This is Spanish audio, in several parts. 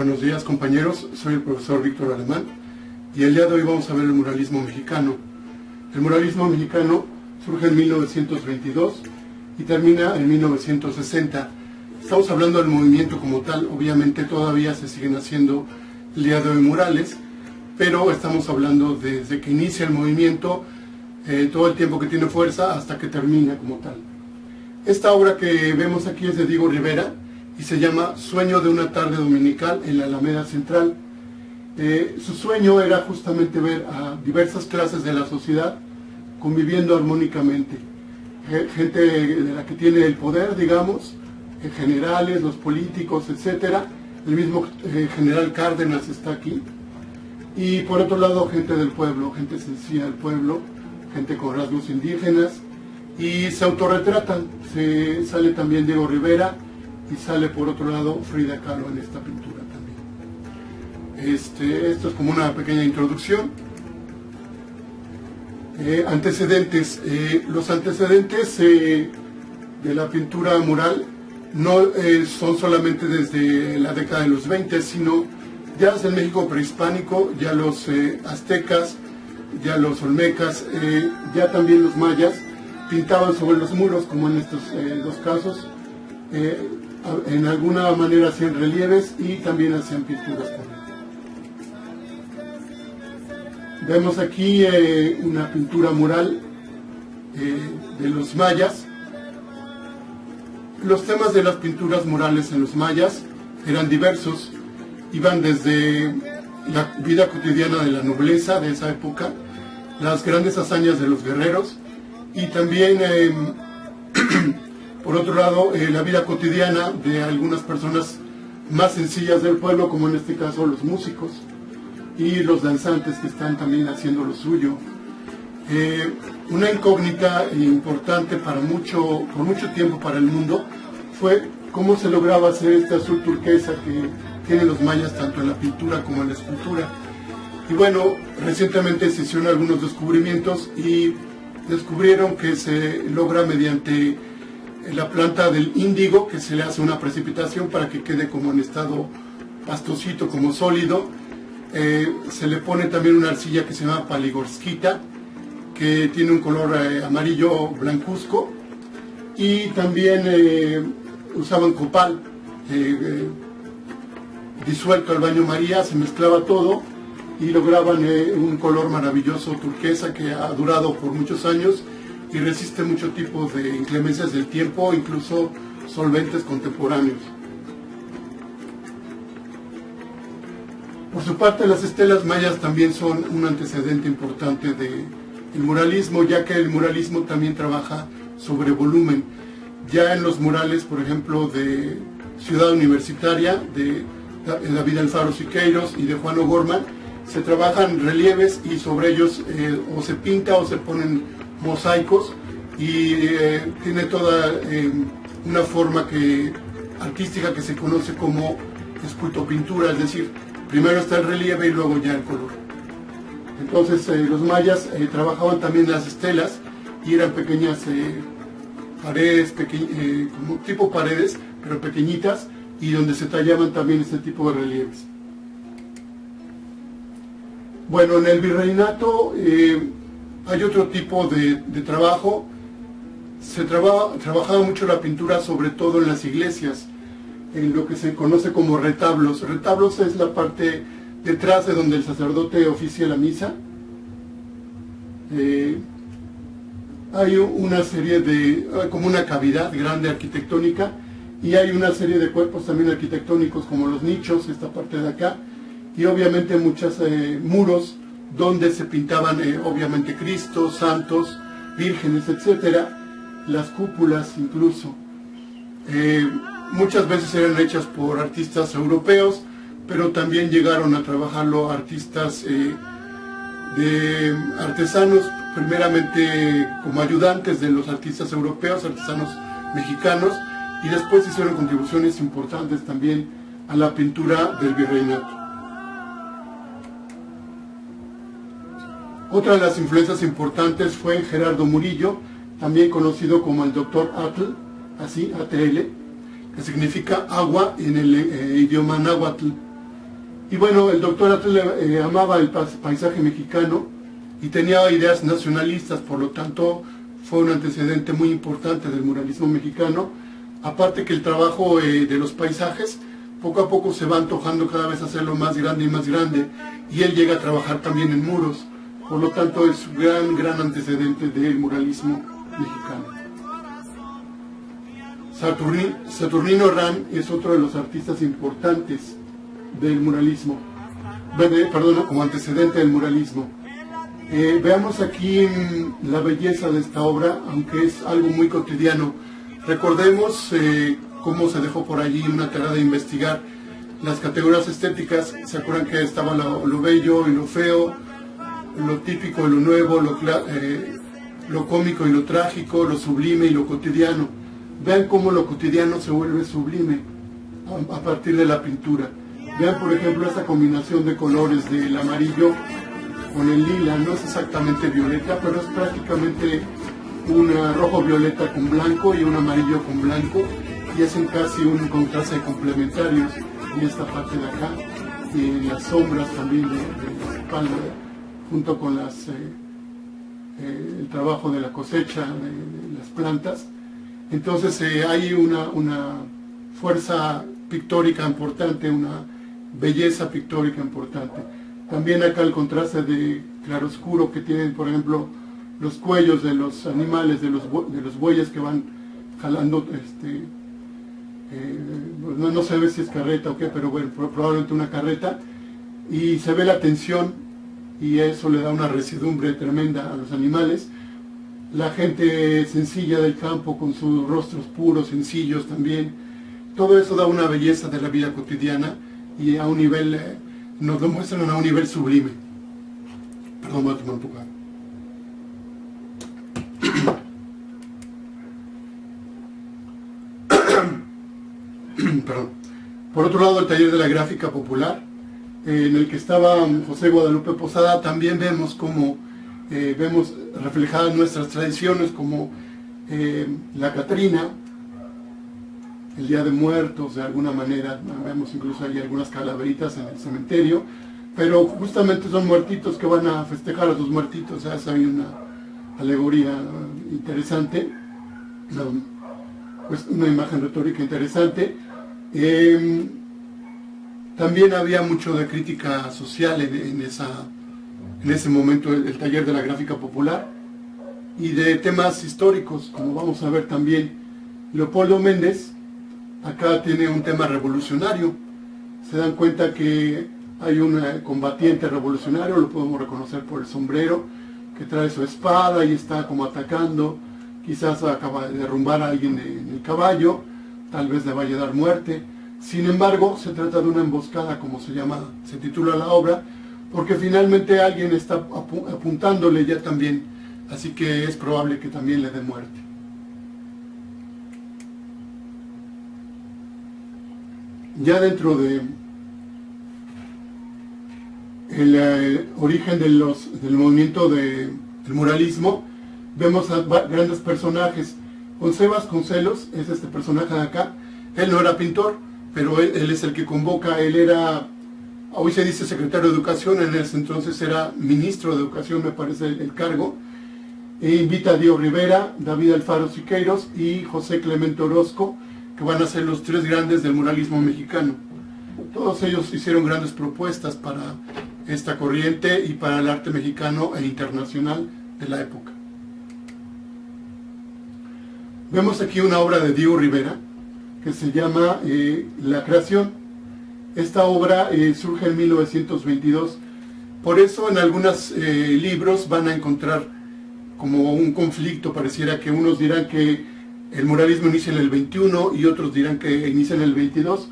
Buenos días, compañeros, soy el profesor Víctor Alemán y el día de hoy vamos a ver el muralismo mexicano. El muralismo mexicano surge en 1922 y termina en 1960. Estamos hablando del movimiento como tal, obviamente todavía se siguen haciendo el día de hoy murales, pero estamos hablando desde que inicia el movimiento, todo el tiempo que tiene fuerza hasta que termina como tal. Esta obra que vemos aquí es de Diego Rivera y se llama Sueño de una tarde dominical en la Alameda Central. Su sueño era justamente ver a diversas clases de la sociedad conviviendo armónicamente. Gente de la que tiene el poder, digamos, generales, los políticos, etc. El mismo general Cárdenas está aquí. Y por otro lado, gente del pueblo, gente sencilla del pueblo, gente con rasgos indígenas. Y se autorretratan. Sale también Diego Rivera y sale por otro lado Frida Kahlo en esta pintura también. Esto es como una pequeña introducción. Antecedentes. Los antecedentes de la pintura mural no son solamente desde la década de los 20, sino ya desde el México prehispánico, ya los aztecas, ya los olmecas, ya también los mayas pintaban sobre los muros, como en estos dos casos. En alguna manera hacían relieves y también hacían pinturas con él. Vemos aquí una pintura mural de los mayas. Los temas de las pinturas murales en los mayas eran diversos, iban desde la vida cotidiana de la nobleza de esa época, las grandes hazañas de los guerreros y también por otro lado, la vida cotidiana de algunas personas más sencillas del pueblo, como en este caso los músicos y los danzantes que están también haciendo lo suyo. Una incógnita importante por mucho tiempo para el mundo fue cómo se lograba hacer este azul turquesa que tienen los mayas tanto en la pintura como en la escultura. Y bueno, recientemente se hicieron algunos descubrimientos y descubrieron que se logra mediante la planta del índigo, que se le hace una precipitación para que quede como en estado pastosito, como sólido. Se le pone también una arcilla que se llama paligorskita, que tiene un color amarillo blancuzco, y también usaban copal disuelto al baño María, se mezclaba todo y lograban un color maravilloso turquesa que ha durado por muchos años y resiste muchos tipos de inclemencias del tiempo, incluso solventes contemporáneos. Por su parte, las estelas mayas también son un antecedente importante del muralismo, ya que el muralismo también trabaja sobre volumen. Ya en los murales, por ejemplo, de Ciudad Universitaria, de David Alfaro Siqueiros y de Juan O'Gorman, se trabajan relieves y sobre ellos o se pinta o se ponen mosaicos y tiene toda una forma artística que se conoce como escultopintura, es decir, primero está el relieve y luego ya el color. Entonces los mayas trabajaban también las estelas y eran pequeñas paredes, como tipo paredes, pero pequeñitas, y donde se tallaban también este tipo de relieves. Bueno, en el virreinato hay otro tipo de trabajo. Se trabajaba mucho la pintura, sobre todo en las iglesias, en lo que se conoce como retablos. Retablos es la parte detrás de donde el sacerdote oficia la misa. Hay una serie como una cavidad grande arquitectónica, y hay una serie de cuerpos también arquitectónicos como los nichos, esta parte de acá, y obviamente muchos muros donde se pintaban obviamente Cristos, santos, vírgenes, etcétera, las cúpulas incluso. Muchas veces eran hechas por artistas europeos, pero también llegaron a trabajarlo artistas de artesanos, primeramente como ayudantes de los artistas europeos, artesanos mexicanos, y después hicieron contribuciones importantes también a la pintura del virreinato. Otra de las influencias importantes fue Gerardo Murillo, también conocido como el Dr. Atl, así, ATL, que significa agua en el idioma náhuatl. Y bueno, el doctor Atle amaba el paisaje mexicano y tenía ideas nacionalistas, por lo tanto fue un antecedente muy importante del muralismo mexicano. Aparte que el trabajo de los paisajes poco a poco se va antojando cada vez hacerlo más grande y más grande, y él llega a trabajar también en muros, por lo tanto es un gran antecedente del muralismo mexicano. Saturnino Ran es otro de los artistas importantes del muralismo, perdón, como antecedente del muralismo. Veamos aquí la belleza de esta obra, aunque es algo muy cotidiano. Recordemos cómo se dejó por allí una tarea de investigar las categorías estéticas. ¿Se acuerdan que estaba lo bello y lo feo, lo típico y lo nuevo, lo cómico y lo trágico, lo sublime y lo cotidiano? Vean cómo lo cotidiano se vuelve sublime a partir de la pintura. Vean, por ejemplo, esta combinación de colores del amarillo con el lila. No es exactamente violeta, pero es prácticamente un rojo violeta con blanco y un amarillo con blanco, y hacen casi un contraste complementarios en esta parte de acá, y en las sombras también de la espalda, junto con el trabajo de la cosecha de las plantas. Entonces hay una fuerza pictórica importante, una belleza pictórica importante. También acá el contraste de claroscuro que tienen, por ejemplo, los cuellos de los animales, de los bueyes que van jalando, no se ve si es carreta o qué, pero bueno, probablemente una carreta, y se ve la tensión, y eso le da una residumbre tremenda a los animales. La gente sencilla del campo con sus rostros puros, sencillos también, todo eso da una belleza de la vida cotidiana, y a un nivel, nos lo muestran a un nivel sublime. Perdón, voy a tomar un poco de agua. Perdón. Por otro lado, el taller de la gráfica popular, en el que estaba José Guadalupe Posada, también vemos cómo vemos reflejadas nuestras tradiciones, como la Catrina, el Día de Muertos, de alguna manera. Vemos incluso ahí algunas calaveritas en el cementerio, pero justamente son muertitos que van a festejar a sus muertitos. O sea, hay una alegoría interesante, pues una imagen retórica interesante. También había mucho de crítica social en ese momento, el taller de la gráfica popular, y de temas históricos, como vamos a ver también. Leopoldo Méndez acá tiene un tema revolucionario. Se dan cuenta que hay un combatiente revolucionario, lo podemos reconocer por el sombrero, que trae su espada y está como atacando. Quizás acaba de derrumbar a alguien en el caballo, tal vez le vaya a dar muerte. Sin embargo, se trata de una emboscada, como se titula la obra, porque finalmente alguien está apuntándole ya también, así que es probable que también le dé muerte. Ya dentro de el origen del movimiento del muralismo, vemos a grandes personajes. José Vasconcelos es este personaje de acá. Él no era pintor, pero él es el que convoca. Él era, hoy se dice secretario de Educación, en ese entonces era ministro de Educación, me parece el cargo. E invita a Diego Rivera, David Alfaro Siqueiros y José Clemente Orozco, que van a ser los tres grandes del muralismo mexicano. Todos ellos hicieron grandes propuestas para esta corriente y para el arte mexicano e internacional de la época. Vemos aquí una obra de Diego Rivera que se llama La Creación. Esta obra surge en 1922. Por eso en algunos libros van a encontrar como un conflicto. Pareciera que unos dirán que el muralismo inicia en el 21 y otros dirán que inicia en el 22.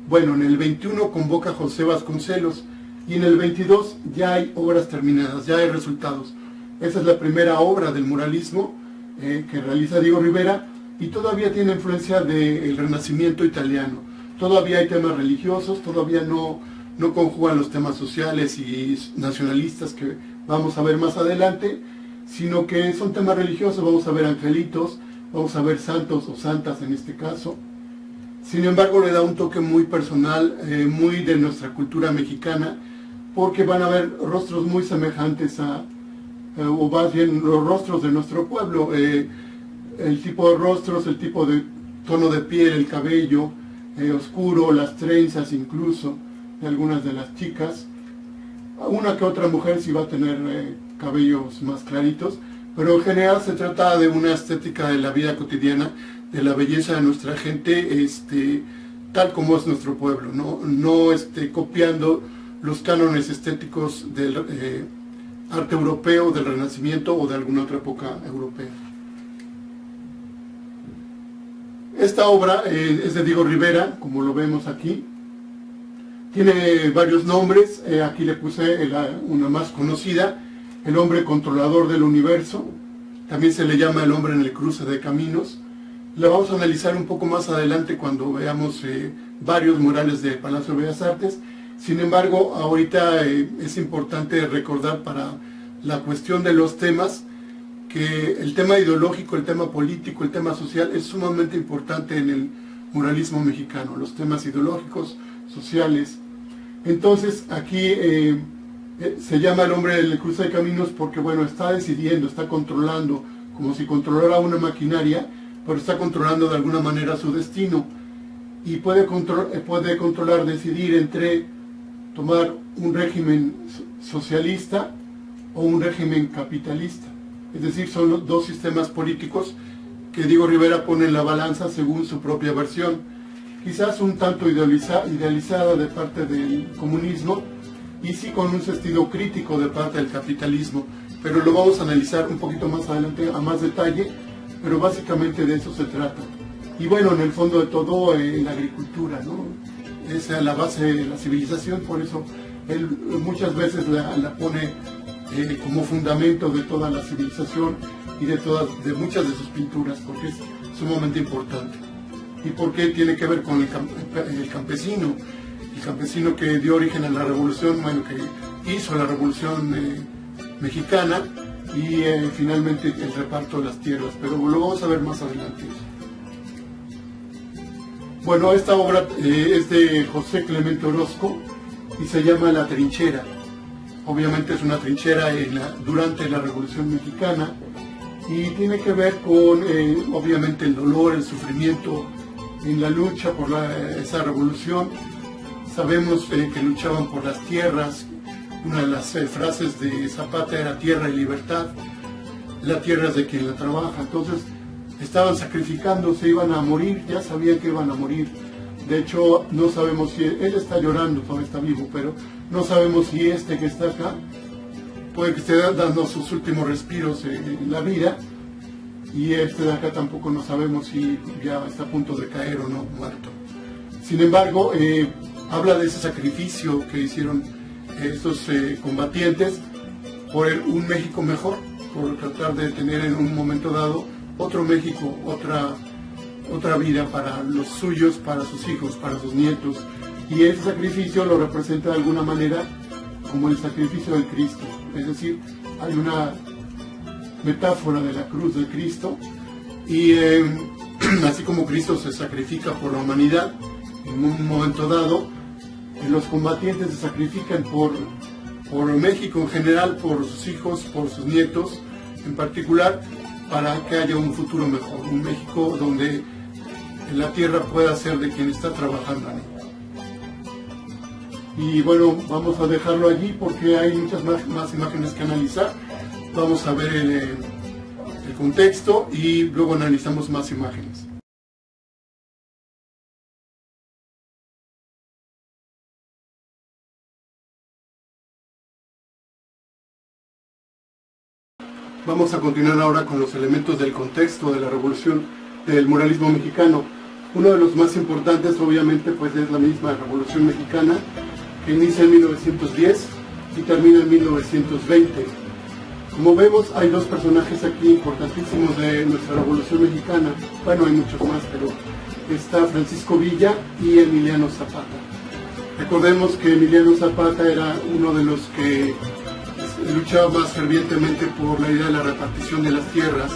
Bueno, en el 21 convoca a José Vasconcelos y en el 22 ya hay obras terminadas, ya hay resultados. Esa es la primera obra del muralismo que realiza Diego Rivera, y todavía tiene influencia del Renacimiento italiano. Todavía hay temas religiosos, todavía no conjugan los temas sociales y nacionalistas que vamos a ver más adelante, sino que son temas religiosos. Vamos a ver angelitos, vamos a ver santos o santas en este caso. Sin embargo, le da un toque muy personal, muy de nuestra cultura mexicana, porque van a ver rostros muy semejantes o más bien los rostros de nuestro pueblo. El tipo de rostros, el tipo de tono de piel, el cabello oscuro, las trenzas incluso de algunas de las chicas. Una que otra mujer sí va a tener cabellos más claritos, pero en general se trata de una estética de la vida cotidiana, de la belleza de nuestra gente, tal como es nuestro pueblo, no copiando los cánones estéticos del arte europeo, del Renacimiento o de alguna otra época europea. Esta obra es de Diego Rivera, como lo vemos aquí. Tiene varios nombres, aquí le puse una más conocida, El hombre controlador del universo. También se le llama El hombre en el cruce de caminos. La vamos a analizar un poco más adelante cuando veamos varios murales de Palacio de Bellas Artes. Sin embargo, ahorita es importante recordar para la cuestión de los temas que el tema ideológico, el tema político, el tema social es sumamente importante en el muralismo mexicano, los temas ideológicos, sociales. Entonces aquí se llama El hombre en el cruce de caminos porque bueno, está decidiendo, está controlando, como si controlara una maquinaria, pero está controlando de alguna manera su destino y puede controlar, decidir entre tomar un régimen socialista o un régimen capitalista. Es decir, son los dos sistemas políticos que Diego Rivera pone en la balanza según su propia versión. Quizás un tanto idealizada de parte del comunismo y sí con un sentido crítico de parte del capitalismo, pero lo vamos a analizar un poquito más adelante a más detalle, pero básicamente de eso se trata. Y bueno, en el fondo de todo, la agricultura, ¿no? Es la base de la civilización, por eso él muchas veces la pone como fundamento de toda la civilización y de muchas de sus pinturas, porque es sumamente importante. ¿Y por qué tiene que ver con el campesino? El campesino que dio origen a la revolución, bueno, que hizo la revolución mexicana y finalmente el reparto de las tierras, pero lo vamos a ver más adelante. Bueno, esta obra es de José Clemente Orozco y se llama La Trinchera. Obviamente es una trinchera durante la Revolución Mexicana y tiene que ver con, obviamente, el dolor, el sufrimiento en la lucha por esa revolución. Sabemos que luchaban por las tierras. Una de las frases de Zapata era tierra y libertad. La tierra es de quien la trabaja. Entonces estaban sacrificándose, iban a morir, ya sabían que iban a morir. De hecho, no sabemos si él está llorando, todavía está vivo, pero no sabemos si que está acá puede que esté dando sus últimos respiros en la vida, y de acá tampoco no sabemos si ya está a punto de caer o no, muerto. Sin embargo, habla de ese sacrificio que hicieron estos combatientes por un México mejor, por tratar de tener en un momento dado otro México, otra vida para los suyos, para sus hijos, para sus nietos. Y ese sacrificio lo representa de alguna manera como el sacrificio del Cristo. Es decir, hay una metáfora de la cruz de Cristo y así como Cristo se sacrifica por la humanidad en un momento dado, los combatientes se sacrifican por México en general, por sus hijos, por sus nietos en particular, para que haya un futuro mejor, un México donde la tierra pueda ser de quien está trabajando en ella. Y bueno, vamos a dejarlo allí porque hay muchas más imágenes que analizar. Vamos a ver el contexto y luego analizamos más imágenes. Vamos a continuar ahora con los elementos del contexto de la revolución del muralismo mexicano. Uno de los más importantes, obviamente, pues es la misma Revolución Mexicana, que inicia en 1910 y termina en 1920. Como vemos, hay dos personajes aquí importantísimos de nuestra Revolución Mexicana. Bueno, hay muchos más, pero está Francisco Villa y Emiliano Zapata. Recordemos que Emiliano Zapata era uno de los que luchaba más fervientemente por la idea de la repartición de las tierras,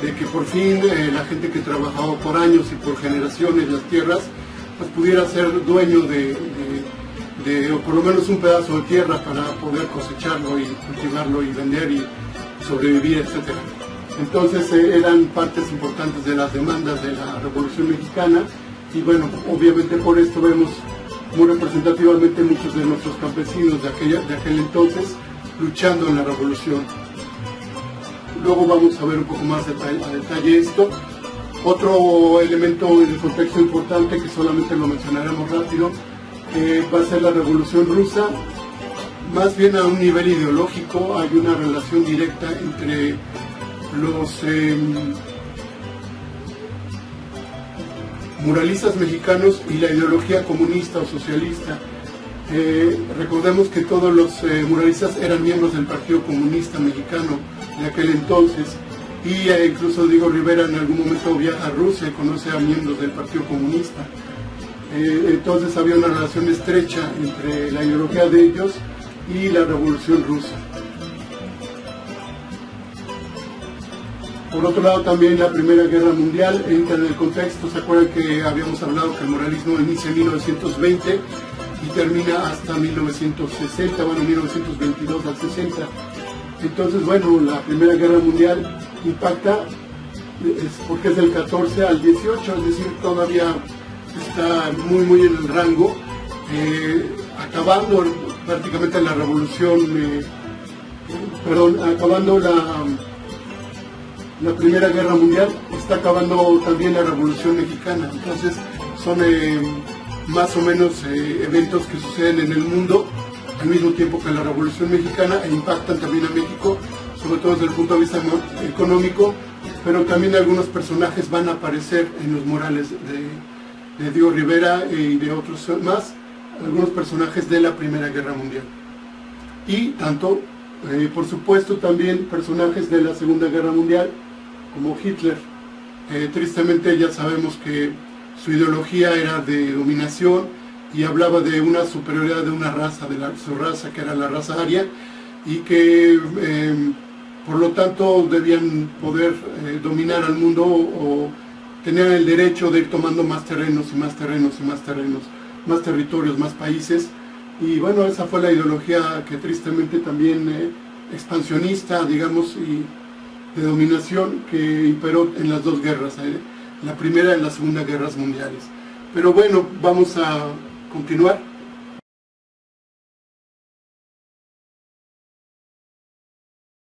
de que por fin la gente que trabajaba por años y por generaciones las tierras pues pudiera ser dueño de o por lo menos un pedazo de tierra para poder cosecharlo y cultivarlo y vender y sobrevivir, etcétera. Entonces eran partes importantes de las demandas de la Revolución Mexicana y bueno, obviamente por esto vemos muy representativamente muchos de nuestros campesinos de aquel entonces luchando en la revolución. Luego vamos a ver un poco más a detalle esto. Otro elemento de contexto importante que solamente lo mencionaremos rápido va a ser la Revolución Rusa. Más bien a un nivel ideológico hay una relación directa entre los muralistas mexicanos y la ideología comunista o socialista. Recordemos que todos los muralistas eran miembros del Partido Comunista Mexicano de aquel entonces y incluso Diego Rivera en algún momento viaja a Rusia y conoce a miembros del Partido Comunista. Entonces había una relación estrecha entre la ideología de ellos y la Revolución Rusa. Por otro lado, también la Primera Guerra Mundial entra en el contexto. ¿Se acuerdan que habíamos hablado que el muralismo inicia en 1920 y termina hasta 1960, bueno, 1922 al 60? Entonces, bueno, la Primera Guerra Mundial impacta porque es del 14 al 18, es decir, todavía está muy en el rango, acabando prácticamente la revolución, acabando la Primera Guerra Mundial, está acabando también la Revolución Mexicana. Entonces son más o menos eventos que suceden en el mundo al mismo tiempo que la Revolución Mexicana e impactan también a México, sobre todo desde el punto de vista económico, pero también algunos personajes van a aparecer en los murales de Diego Rivera y de otros más, algunos personajes de la Primera Guerra Mundial. Y tanto, por supuesto, también personajes de la Segunda Guerra Mundial, como Hitler. Tristemente ya sabemos que su ideología era de dominación y hablaba de una superioridad de una raza, su raza, que era la raza aria, y que por lo tanto debían poder dominar al mundo o tenían el derecho de ir tomando más terrenos y más terrenos y más terrenos, más territorios, más países. Y bueno, esa fue la ideología que tristemente también expansionista, digamos, y de dominación que imperó en las dos guerras, la Primera y la Segunda Guerras Mundiales. Pero bueno, vamos a continuar.